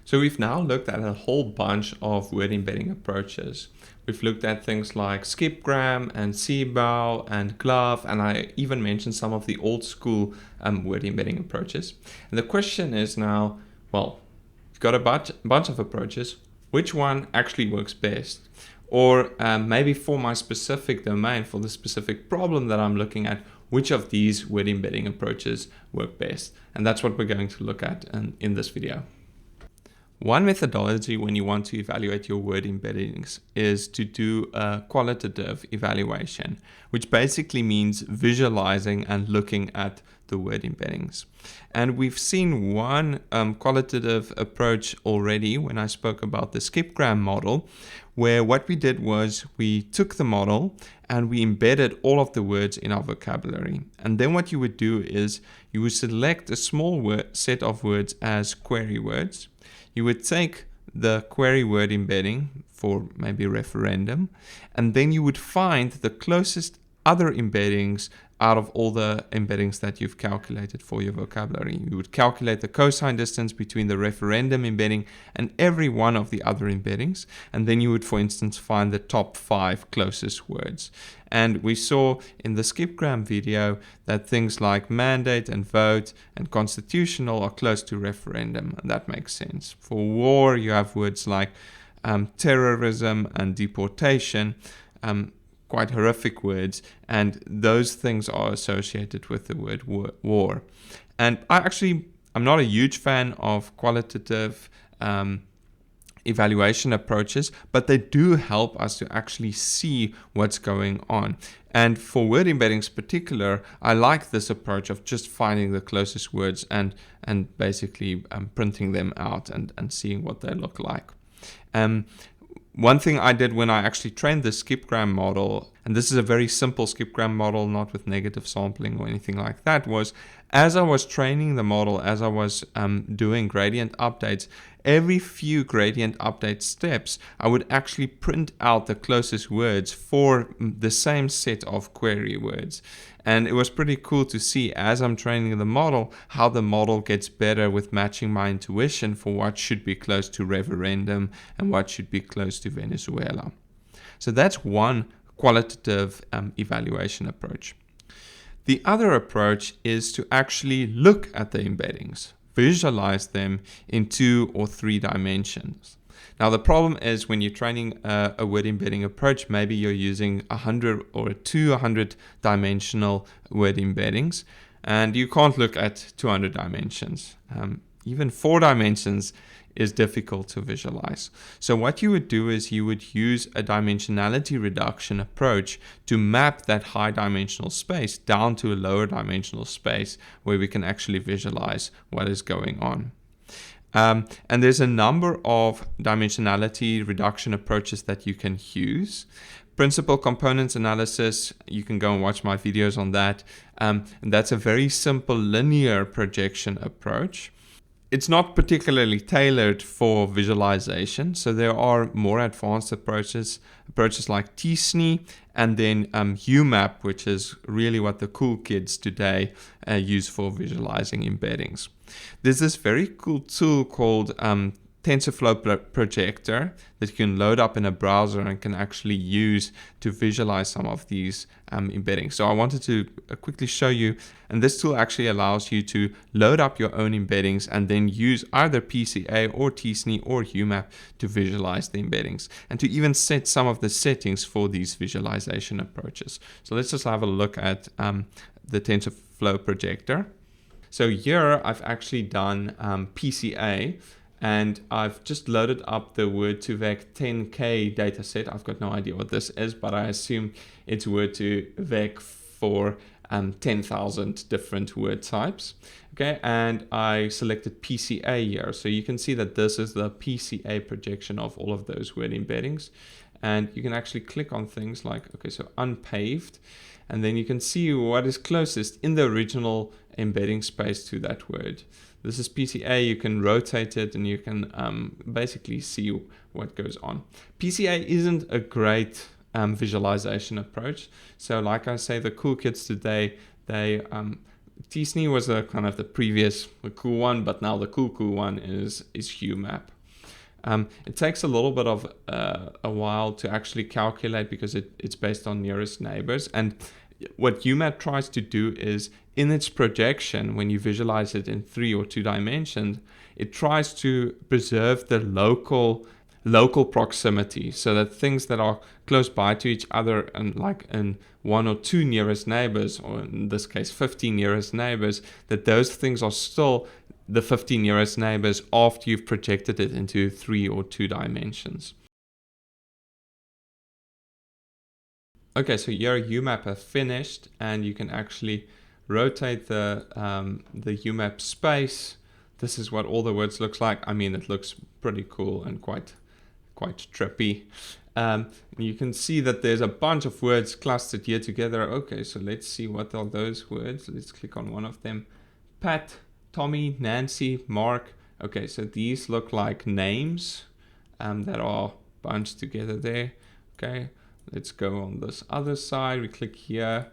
So we've now looked at a whole bunch of word embedding approaches. We've looked at things like skipgram and cbow and glove, and I even mentioned some of the old school word embedding approaches. And the question is now, well, you've got a bunch of approaches. Which one actually works best? Or maybe for my specific domain, for the specific problem that I'm looking at, which of these word embedding approaches work best? And that's what we're going to look at in this video. One methodology when you want to evaluate your word embeddings is to do a qualitative evaluation, which basically means visualizing and looking at the word embeddings. And we've seen one qualitative approach already when I spoke about the skipgram model, where what we did was we took the model and we embedded all of the words in our vocabulary. And then what you would do is you would select a small set of words as query words. You would take the query word embedding for maybe referendum, and then you would find the closest other embeddings out of all the embeddings that you've calculated for your vocabulary. You would calculate the cosine distance between the referendum embedding and every one of the other embeddings, and then you would, for instance, find the top 5 closest words. And we saw in the skipgram video that things like mandate and vote and constitutional are close to referendum, and that makes sense. For war, you have words like terrorism and deportation, quite horrific words, and those things are associated with the word war. And I'm not a huge fan of qualitative evaluation approaches, but they do help us to actually see what's going on. And for word embeddings in particular, I like this approach of just finding the closest words and basically printing them out and seeing what they look like. One thing I did when I actually trained the skipgram model, and this is a very simple skipgram model, not with negative sampling or anything like that, was as I was training the model, as I was doing gradient updates, every few gradient update steps, I would actually print out the closest words for the same set of query words. And it was pretty cool to see as I'm training the model, how the model gets better with matching my intuition for what should be close to referendum and what should be close to Venezuela. So that's one qualitative evaluation approach. The other approach is to actually look at the embeddings, visualize them in 2 or 3 dimensions. Now the problem is when you're training a word embedding approach, maybe you're using 100 or 200 dimensional word embeddings, and you can't look at 200 dimensions. Even 4 dimensions is difficult to visualize. So what you would do is you would use a dimensionality reduction approach to map that high dimensional space down to a lower dimensional space where we can actually visualize what is going on. And there's a number of dimensionality reduction approaches that you can use. Principal components analysis, you can go and watch my videos on that. And that's a very simple linear projection approach. It's not particularly tailored for visualization, so there are more advanced approaches like t-SNE, and then UMAP, which is really what the cool kids today use for visualizing embeddings. There's this very cool tool called TensorFlow Projector that you can load up in a browser and can actually use to visualize some of these embeddings. So I wanted to quickly show you, and this tool actually allows you to load up your own embeddings and then use either PCA or t-SNE or UMAP to visualize the embeddings, and to even set some of the settings for these visualization approaches. So let's just have a look at the TensorFlow Projector. So here I've actually done PCA, and I've just loaded up the Word2Vec 10K dataset. I've got no idea what this is, but I assume it's Word2Vec for 10,000 different word types. Okay, and I selected PCA here. So you can see that this is the PCA projection of all of those word embeddings. And you can actually click on things like, okay, so unpaved, and then you can see what is closest in the original embedding space to that word. This is PCA. You can rotate it and you can basically see what goes on. PCA isn't a great visualization approach. So like I say, the cool kids today, t-SNE was a kind of the previous cool one, but now the cool one is UMAP. It takes a little bit of a while to actually calculate because it's based on nearest neighbors. And what UMAP tries to do is, in its projection, when you visualize it in 3 or 2 dimensions, it tries to preserve the local proximity, so that things that are close by to each other, and like in 1 or 2 nearest neighbors, or in this case 15 nearest neighbors, that those things are still the 15 nearest neighbors after you've projected it into 3 or 2 dimensions. Okay, so your UMAP have finished, and you can actually rotate the UMAP space. This is what all the words looks like. I mean, it looks pretty cool and quite trippy. You can see that there's a bunch of words clustered here together. Okay, so let's see what are those words. Let's click on one of them. Pat, Tommy, Nancy, Mark. Okay, so these look like names that are bunched together there. Okay, let's go on this other side. We click here.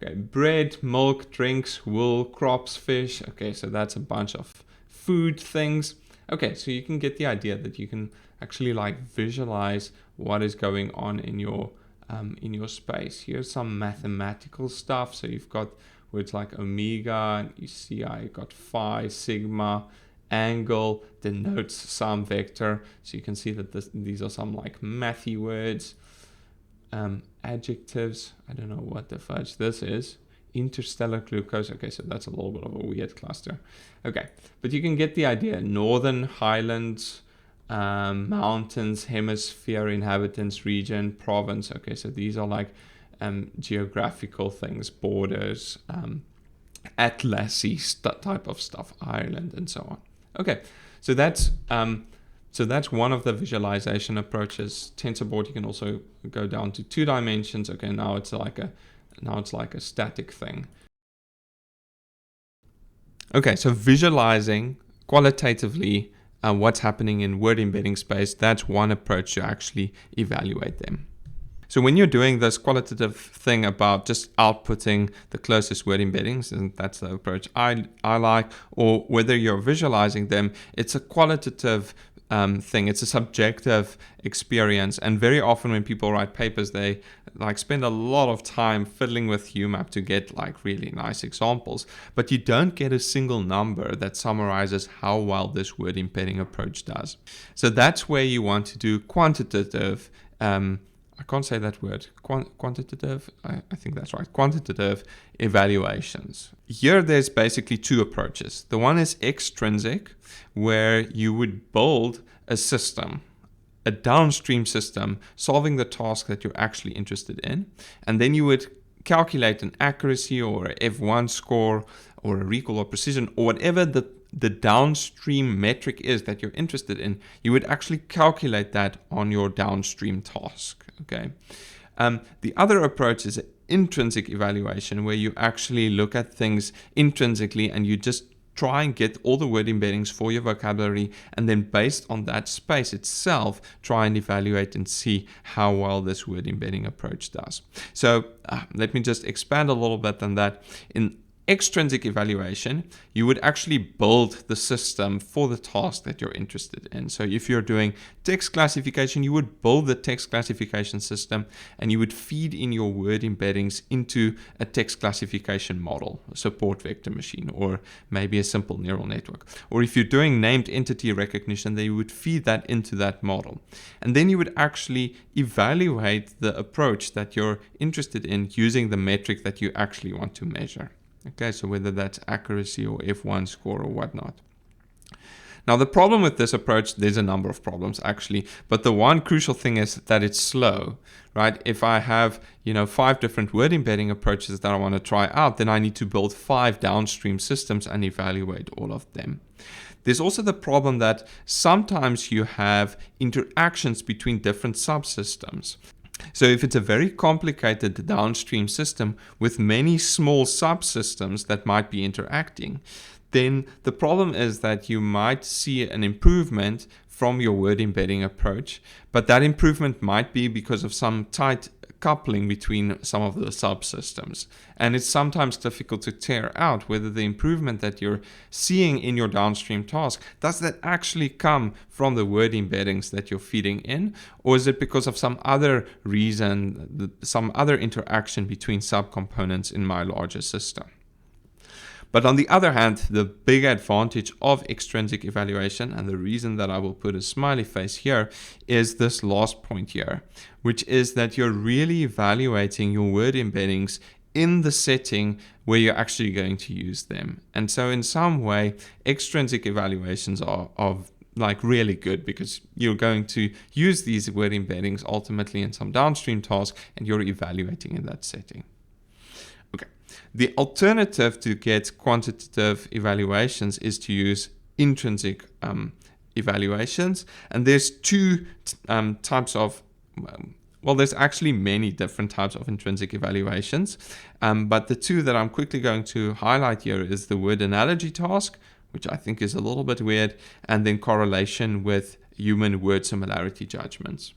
Okay, bread, milk, drinks, wool, crops, fish. Okay, so that's a bunch of food things. Okay, so you can get the idea that you can actually like visualize what is going on in your space. Here's some mathematical stuff. So you've got words like omega, and you see I got phi, sigma, angle denotes some vector. So you can see that these are some like mathy words. Adjectives, I don't know what the fudge this is. Interstellar glucose. Okay, so that's a little bit of a weird cluster. Okay, but you can get the idea. Northern highlands, mountains, hemisphere, inhabitants, region, province. Okay, so these are like geographical things, borders, atlasy type of stuff, Ireland, and so on. Okay, so that's one of the visualization approaches. TensorBoard, you can also go down to 2 dimensions. Okay, now it's like a static thing. Okay, so visualizing qualitatively what's happening in word embedding space, that's one approach to actually evaluate them. So when you're doing this qualitative thing about just outputting the closest word embeddings, and that's the approach I like, or whether you're visualizing them, it's a qualitative thing. It's a subjective experience, and very often when people write papers, they like spend a lot of time fiddling with UMAP to get like really nice examples, but you don't get a single number that summarizes how well this word embedding approach does. So that's where you want to do quantitative I can't say that word. Quantitative, I think that's right. Quantitative evaluations. Here there's basically 2 approaches. The one is extrinsic, where you would build a system, a downstream system, solving the task that you're actually interested in. And then you would calculate an accuracy or a F1 score or a recall or precision or whatever the downstream metric is that you're interested in. You would actually calculate that on your downstream task. Okay. The other approach is intrinsic evaluation, where you actually look at things intrinsically and you just try and get all the word embeddings for your vocabulary, and then based on that space itself, try and evaluate and see how well this word embedding approach does. So let me just expand a little bit on that. In extrinsic evaluation, you would actually build the system for the task that you're interested in. So if you're doing text classification, you would build the text classification system and you would feed in your word embeddings into a text classification model, a support vector machine, or maybe a simple neural network. Or if you're doing named entity recognition, then you would feed that into that model. And then you would actually evaluate the approach that you're interested in using the metric that you actually want to measure. Okay, so whether that's accuracy or F1 score or whatnot. Now, the problem with this approach, there's a number of problems actually, but the one crucial thing is that it's slow, right? If I have, 5 different word embedding approaches that I want to try out, then I need to build 5 downstream systems and evaluate all of them. There's also the problem that sometimes you have interactions between different subsystems. So if it's a very complicated downstream system with many small subsystems that might be interacting, then the problem is that you might see an improvement from your word embedding approach, but that improvement might be because of some tight coupling between some of the subsystems. And it's sometimes difficult to tear out whether the improvement that you're seeing in your downstream task, does that actually come from the word embeddings that you're feeding in, or is it because of some other reason, some other interaction between subcomponents in my larger system? But on the other hand, the big advantage of extrinsic evaluation, and the reason that I will put a smiley face here, is this last point here, which is that you're really evaluating your word embeddings in the setting where you're actually going to use them. And so in some way, extrinsic evaluations are like really good, because you're going to use these word embeddings ultimately in some downstream task, and you're evaluating in that setting. Okay. The alternative to get quantitative evaluations is to use intrinsic evaluations. And there's two types of, well, there's actually many different types of intrinsic evaluations. But the two that I'm quickly going to highlight here is the word analogy task, which I think is a little bit weird, and then correlation with human word similarity judgments.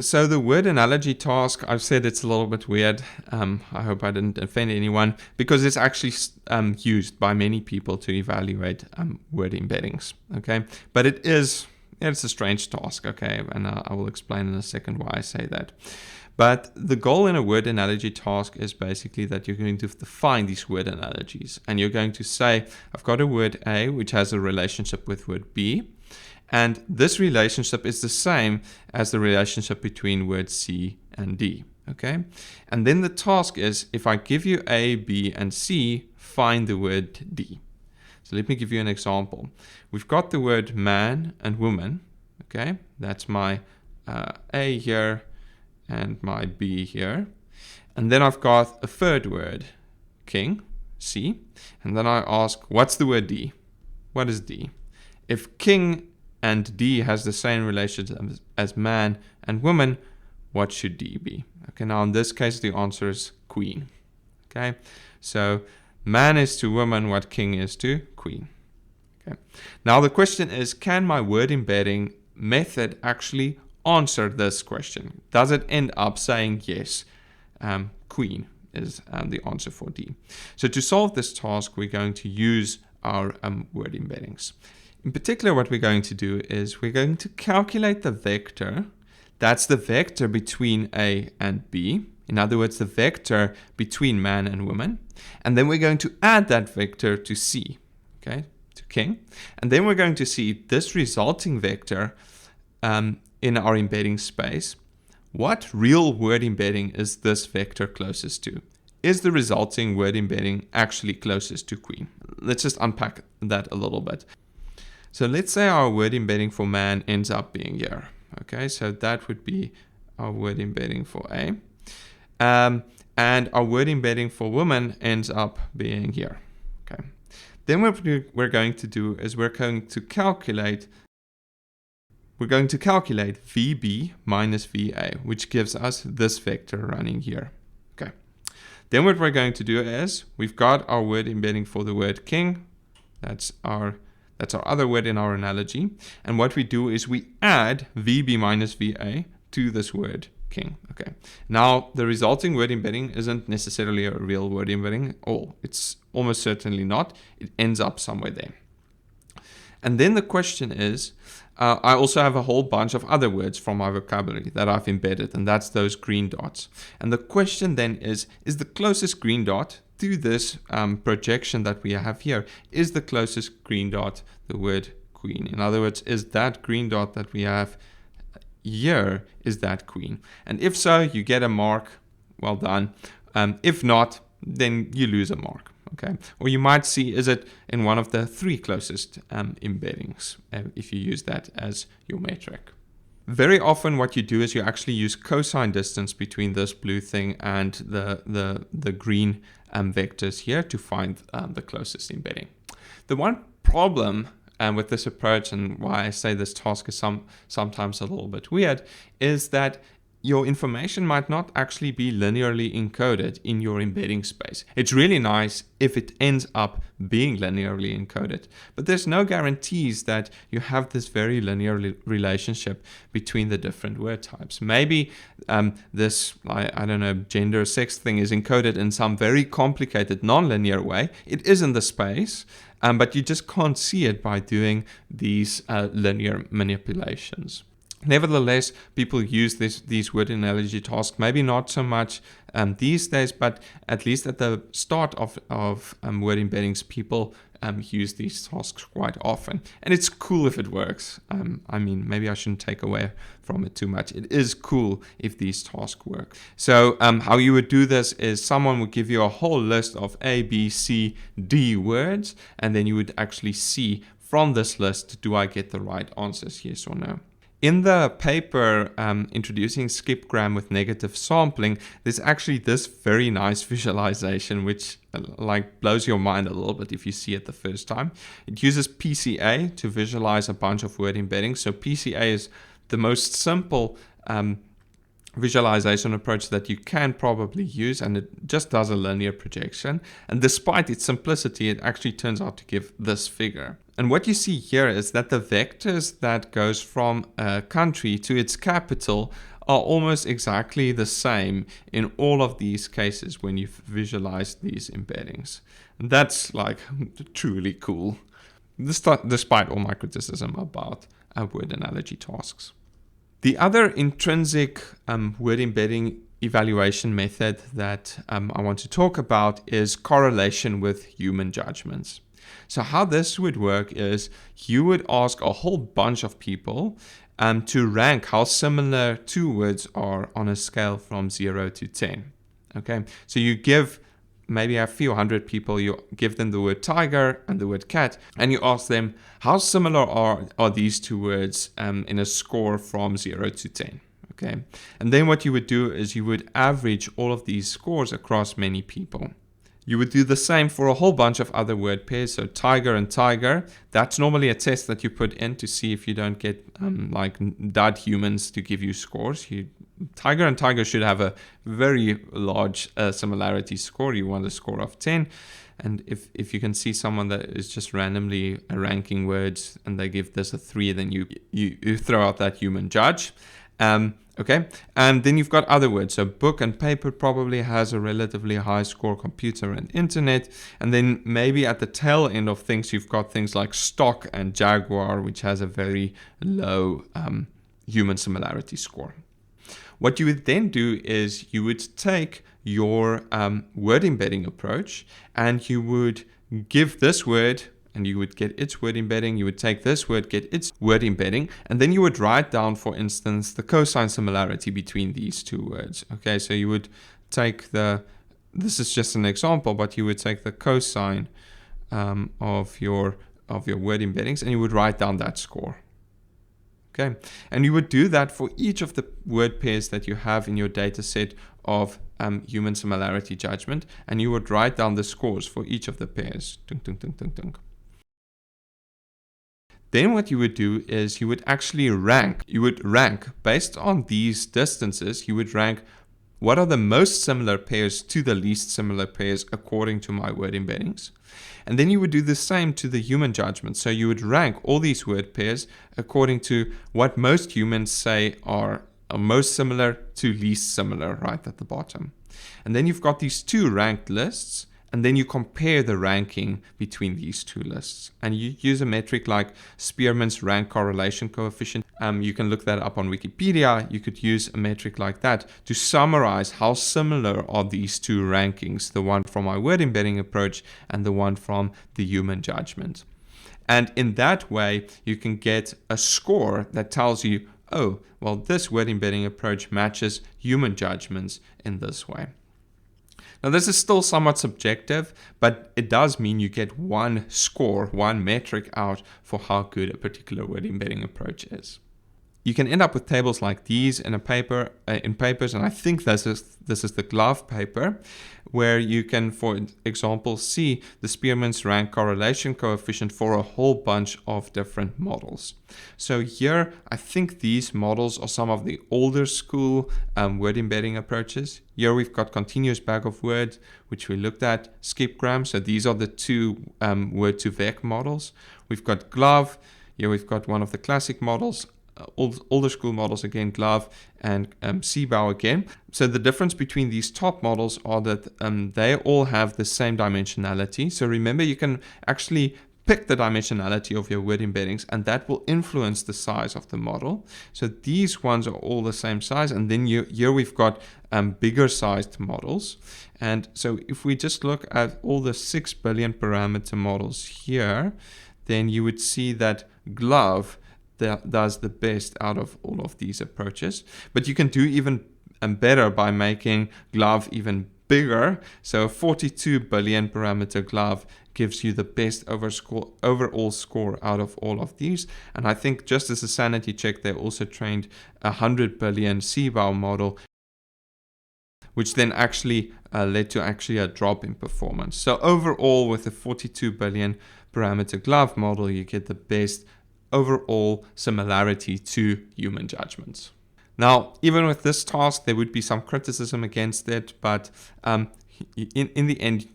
So the word analogy task, I've said it's a little bit weird. I hope I didn't offend anyone, because it's actually used by many people to evaluate word embeddings. Okay, but it's a strange task. Okay, and I will explain in a second why I say that. But the goal in a word analogy task is basically that you're going to define these word analogies, and you're going to say, I've got a word A which has a relationship with word B. And this relationship is the same as the relationship between words C and D, okay? And then the task is, if I give you A, B, and C, find the word D. So let me give you an example. We've got the word man and woman, okay? That's my A here and my B here. And then I've got a third word, king, C. And then I ask, what's the word D? What is D? If king and D has the same relationship as man and woman, what should D be? Okay, now in this case, the answer is queen. Okay, so man is to woman what king is to queen. Okay, now the question is, can my word embedding method actually answer this question? Does it end up saying yes, queen is the answer for D? So to solve this task, we're going to use our word embeddings. In particular, what we're going to do is we're going to calculate the vector. That's the vector between A and B. In other words, the vector between man and woman. And then we're going to add that vector to C, okay, to king. And then we're going to see this resulting vector in our embedding space. What real word embedding is this vector closest to? Is the resulting word embedding actually closest to queen? Let's just unpack that a little bit. So let's say our word embedding for man ends up being here. Okay, so that would be our word embedding for A. And our word embedding for woman ends up being here. Okay. Then what we're going to do is we're going to calculate VB minus VA, which gives us this vector running here. Okay. Then what we're going to do is we've got our word embedding for the word king. That's our other word in our analogy. And what we do is we add VB minus VA to this word king. Okay. Now, the resulting word embedding isn't necessarily a real word embedding. It's almost certainly not. It ends up somewhere there. And then the question is, I also have a whole bunch of other words from my vocabulary that I've embedded, and that's those green dots. And the question then is the closest green dot to this projection that we have here, is the closest green dot the word queen? In other words, is that green dot that we have here, is that queen? And if so, you get a mark. Well done. If not, then you lose a mark. Okay. Or you might see, is it in one of the three closest embeddings, if you use that as your metric. Very often what you do is you actually use cosine distance between this blue thing and the green vectors here to find the closest embedding. The one problem with this approach, and why I say this task is sometimes a little bit weird, is that your information might not actually be linearly encoded in your embedding space. It's really nice if it ends up being linearly encoded, but there's no guarantees that you have this very linear relationship between the different word types. Maybe this, I don't know, gender, sex thing is encoded in some very complicated non-linear way. It is in the space, but you just can't see it by doing these linear manipulations. Nevertheless, people use these word analogy tasks, maybe not so much these days, but at least at the start of word embeddings, people use these tasks quite often. And it's cool if it works. I mean, maybe I shouldn't take away from it too much. It is cool if these tasks work. So how you would do this is someone would give you a whole list of A, B, C, D words, and then you would actually see from this list, do I get the right answers, yes or no? In the paper introducing skipgram with negative sampling, there's actually this very nice visualization which blows your mind a little bit if you see it the first time. It uses PCA to visualize a bunch of word embeddings. So PCA is the most simple visualization approach that you can probably use, and it just does a linear projection. And despite its simplicity, it actually turns out to give this figure. And what you see here is that the vectors that goes from a country to its capital are almost exactly the same in all of these cases when you visualize these embeddings. And that's truly cool, despite all my criticism about word analogy tasks. The other intrinsic word embedding evaluation method that I want to talk about is correlation with human judgments. So how this would work is you would ask a whole bunch of people to rank how similar two words are on a scale from 0 to 10. Okay, so you give maybe a few hundred people, you give them the word tiger and the word cat, and you ask them how similar are these two words in a score from 0 to 10. Okay, and then what you would do is you would average all of these scores across many people. You would do the same for a whole bunch of other word pairs. So tiger and tiger, that's normally a test that you put in to see if you don't get dud humans to give you scores. Tiger and tiger should have a very large similarity score. You want a score of 10. And if you can see someone that is just randomly ranking words and they give this a 3, then you throw out that human judge. Okay, and then you've got other words. So book and paper probably has a relatively high score, computer and internet. And then maybe at the tail end of things, you've got things like stock and jaguar, which has a very low human similarity score. What you would then do is you would take your word embedding approach and you would give this word and you would get its word embedding. You would take this word, get its word embedding, and then you would write down, for instance, the cosine similarity between these two words. Okay, so you would take this is just an example, but you would take the cosine of your word embeddings and you would write down that score. Okay, and you would do that for each of the word pairs that you have in your data set of human similarity judgment, and you would write down the scores for each of the pairs. Dun, dun, dun, dun, dun. Then what you would do is you would actually rank. You would rank based on these distances. You would rank what are the most similar pairs to the least similar pairs according to my word embeddings. And then you would do the same to the human judgment. So you would rank all these word pairs according to what most humans say are most similar to least similar, right at the bottom. And then you've got these two ranked lists. And then you compare the ranking between these two lists. And you use a metric like Spearman's rank correlation coefficient. You can look that up on Wikipedia. You could use a metric like that to summarize how similar are these two rankings, the one from my word embedding approach and the one from the human judgment. And in that way, you can get a score that tells you, oh, well, this word embedding approach matches human judgments in this way. Now, this is still somewhat subjective, but it does mean you get one score, one metric out for how good a particular word embedding approach is. you can end up with tables like these in a paper, in papers, and I think this is the glove paper, where you can, for example, see the Spearman's rank correlation coefficient for a whole bunch of different models. So here, I think these models are some of the older school word embedding approaches. Here we've got continuous bag of words, which we looked at, skipgram. So these are the two word-to-vec models. We've got glove. Here we've got one of the classic models. Older school models again, glove, and Seabow again. So the difference between these top models are that they all have the same dimensionality. So remember, you can actually pick the dimensionality of your word embeddings, and that will influence the size of the model. So these ones are all the same size, and then here we've got bigger sized models. And so if we just look at all the 6 billion parameter models here, then you would see that glove that does the best out of all of these approaches. But you can do even better by making glove even bigger. So a 42 billion parameter glove gives you the best overall score out of all of these. And I think, just as a sanity check, they also trained a 100 billion Seabow model, which then actually led to a drop in performance. So overall, with the 42 billion parameter glove model, you get the best overall similarity to human judgments. Now, even with this task, there would be some criticism against it, but in the end,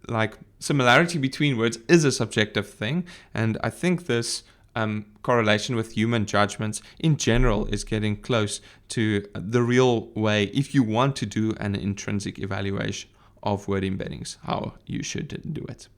like, similarity between words is a subjective thing, and I think this correlation with human judgments in general is getting close to the real way, if you want to do an intrinsic evaluation of word embeddings, how you should do it.